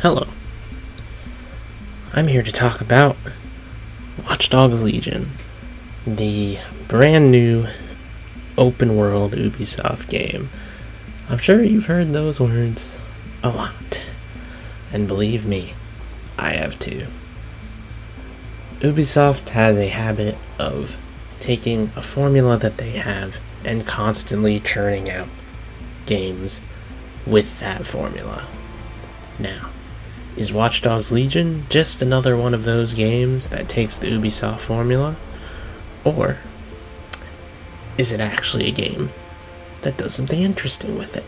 Hello, I'm here to talk about Watch Dogs Legion, the brand new open world Ubisoft game. I'm sure you've heard those words a lot, and believe me, I have too. Ubisoft has a habit of taking a formula that they have and constantly churning out games with that formula. Now, is Watch Dogs Legion just another one of those games that takes the Ubisoft formula? Or is it actually a game that does something interesting with it?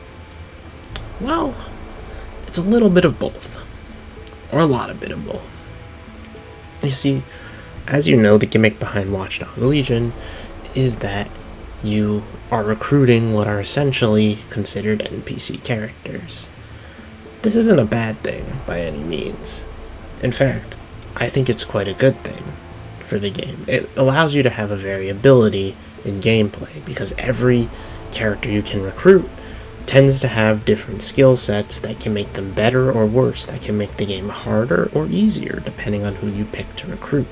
Well, it's a little bit of both. Or a lot of bit of both. You see, as you know, the gimmick behind Watch Dogs Legion is that you are recruiting what are essentially considered NPC characters. This isn't a bad thing by any means. In fact, I think it's quite a good thing for the game. It allows you to have a variability in gameplay because every character you can recruit tends to have different skill sets that can make them better or worse, that can make the game harder or easier depending on who you pick to recruit.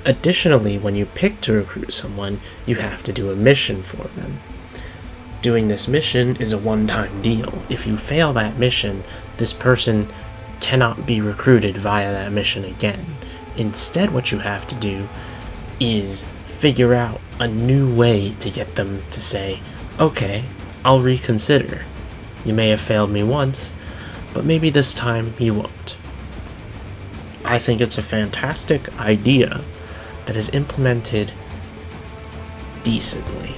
Additionally, when you pick to recruit someone, you have to do a mission for them. Doing this mission is a one-time deal. If you fail that mission, this person cannot be recruited via that mission again. Instead, what you have to do is figure out a new way to get them to say, okay, I'll reconsider. You may have failed me once, but maybe this time you won't. I think it's a fantastic idea that is implemented decently.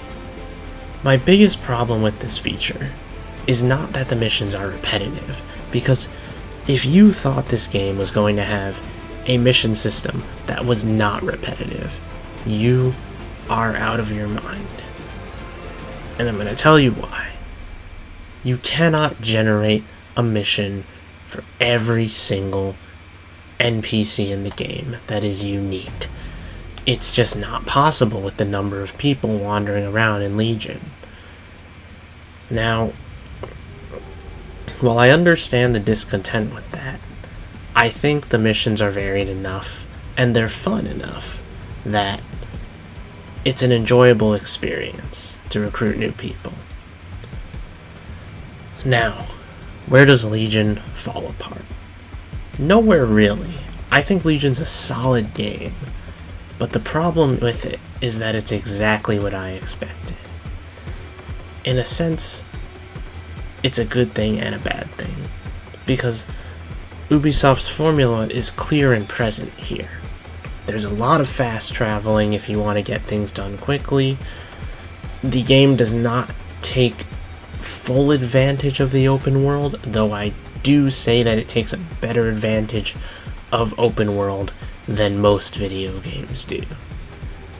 My biggest problem with this feature is not that the missions are repetitive, because if you thought this game was going to have a mission system that was not repetitive, you are out of your mind. And I'm going to tell you why. You cannot generate a mission for every single NPC in the game that is unique. It's just not possible with the number of people wandering around in Legion. Now, while I understand the discontent with that, I think the missions are varied enough and they're fun enough that it's an enjoyable experience to recruit new people. Now, where does Legion fall apart? Nowhere really. I think Legion's a solid game, but the problem with it is that it's exactly what I expected. In a sense, it's a good thing and a bad thing, because Ubisoft's formula is clear and present here. There's a lot of fast traveling if you want to get things done quickly. The game does not take full advantage of the open world, though I do say that it takes a better advantage of open world than most video games do.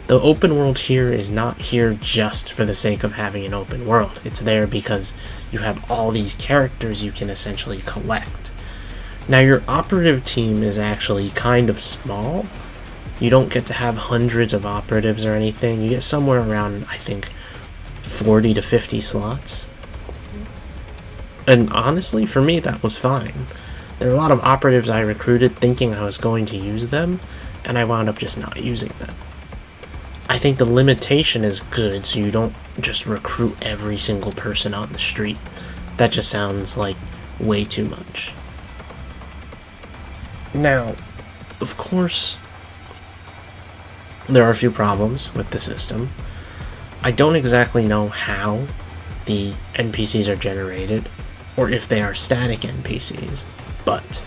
The open world here is not here just for the sake of having an open world. It's there because you have all these characters you can essentially collect. Now, your operative team is actually kind of small. You don't get to have hundreds of operatives or anything. You get somewhere around, I think, 40 to 50 slots. And honestly, for me, that was fine. There are a lot of operatives I recruited thinking I was going to use them, and I wound up just not using them. I think the limitation is good, so you don't just recruit every single person on the street. That just sounds like way too much. Now, of course, there are a few problems with the system. I don't exactly know how the NPCs are generated, or if they are static NPCs, but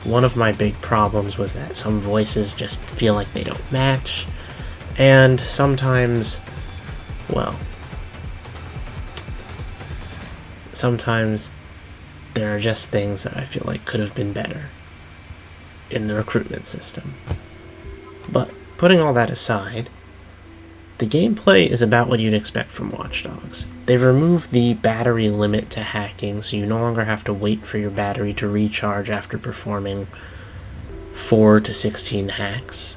one of my big problems was that some voices just feel like they don't match, and sometimes, well, sometimes there are just things that I feel like could have been better in the recruitment system. But putting all that aside, the gameplay is about what you'd expect from Watch Dogs. They've removed the battery limit to hacking, so you no longer have to wait for your battery to recharge after performing 4 to 16 hacks.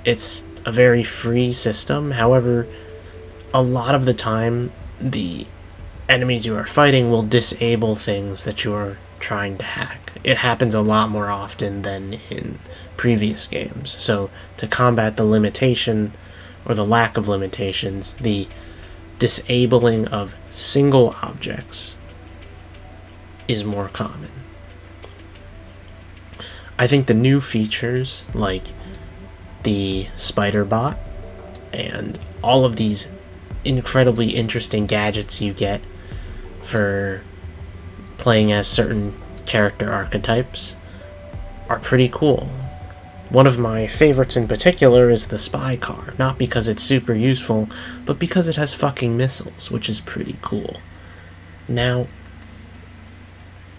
It's a very free system. However, a lot of the time, the enemies you are fighting will disable things that you are trying to hack. It happens a lot more often than in previous games. So to combat the limitation, or the lack of limitations, the disabling of single objects is more common. I think the new features, like the spider bot and all of these incredibly interesting gadgets you get for playing as certain character archetypes, are pretty cool. One of my favorites in particular is the spy car, not because it's super useful, but because it has fucking missiles, which is pretty cool. Now,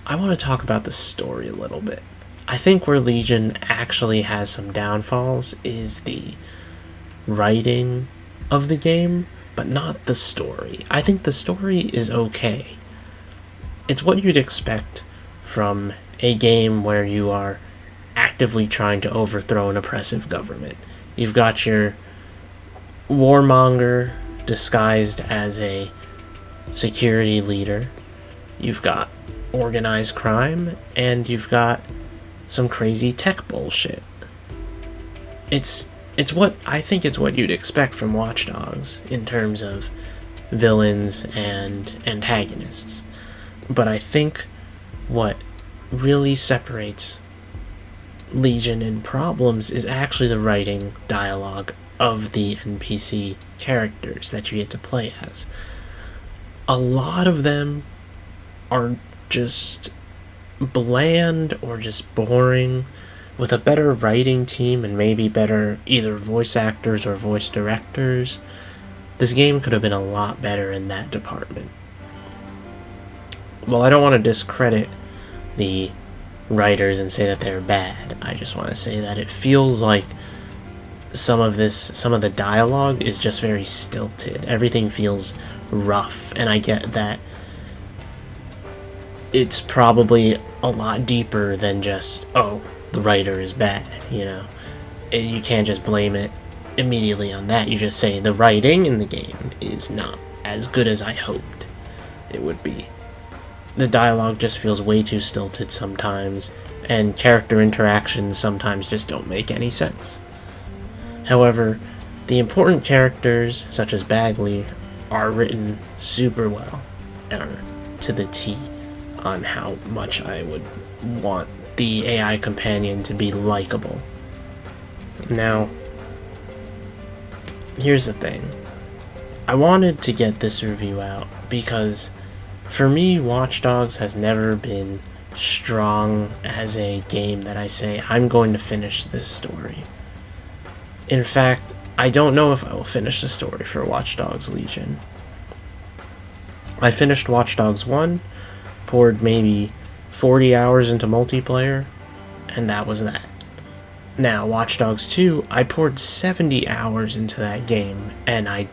I want to talk about the story a little bit. I think where Legion actually has some downfalls is the writing of the game, but not the story. I think the story is okay. It's what you'd expect from a game where you are actively trying to overthrow an oppressive government. You've got your warmonger disguised as a security leader. You've got organized crime, and you've got some crazy tech bullshit. It's what I think it's what you'd expect from Watch Dogs in terms of villains and antagonists. But I think what really separates Legion in problems is actually the writing dialogue of the NPC characters that you get to play as. A lot of them are just bland or just boring. With a better writing team and maybe better either voice actors or voice directors, this game could have been a lot better in that department. Well, I don't want to discredit the writers and say that they're bad. I just want to say that it feels like some of the dialogue is just very stilted. Everything feels rough, and I get that it's probably a lot deeper than just, oh, the writer is bad, you know. You can't just blame it immediately on that. You just say the writing in the game is not as good as I hoped it would be. The dialogue just feels way too stilted sometimes, and character interactions sometimes just don't make any sense. However, the important characters, such as Bagley, are written super well, or to the T, on how much I would want the AI companion to be likable. Now, here's the thing. I wanted to get this review out because, for me, Watch Dogs has never been strong as a game that I say, I'm going to finish this story. In fact, I don't know if I will finish the story for Watch Dogs Legion. I finished Watch Dogs 1, poured maybe 40 hours into multiplayer, and that was that. Now, Watch Dogs 2, I poured 70 hours into that game, and I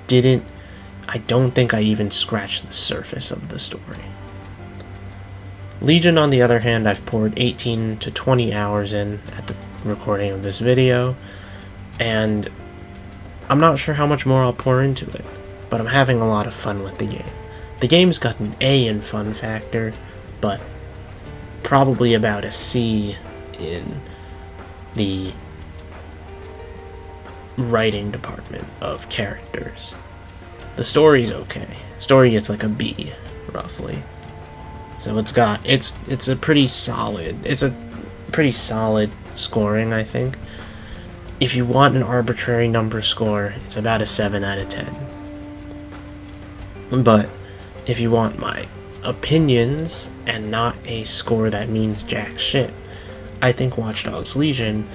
don't think I even scratched the surface of the story. Legion, on the other hand, I've poured 18 to 20 hours in at the recording of this video, and I'm not sure how much more I'll pour into it, but I'm having a lot of fun with the game. The game's got an A in fun factor, but probably about a C in the writing department of characters. The story's okay. Story gets like a B, roughly. So it's a pretty solid scoring, I think. If you want an arbitrary number score, it's about a 7 out of 10. But if you want my opinions and not a score that means jack shit, I think Watch Dogs Legion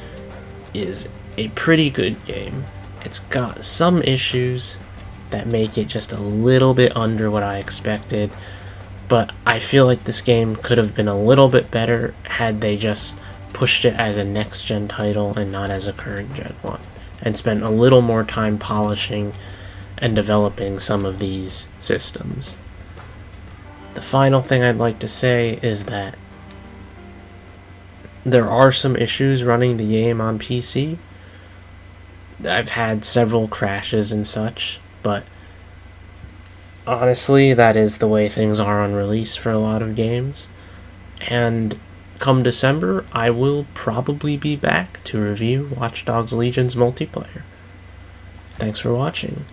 is a pretty good game. It's got some issues that make it just a little bit under what I expected, but I feel like this game could have been a little bit better had they just pushed it as a next-gen title and not as a current-gen one, and spent a little more time polishing and developing some of these systems. The final thing I'd like to say is that there are some issues running the game on PC. I've had several crashes and such, but honestly, that is the way things are on release for a lot of games. And come December, I will probably be back to review Watch Dogs Legion's multiplayer. Thanks for watching.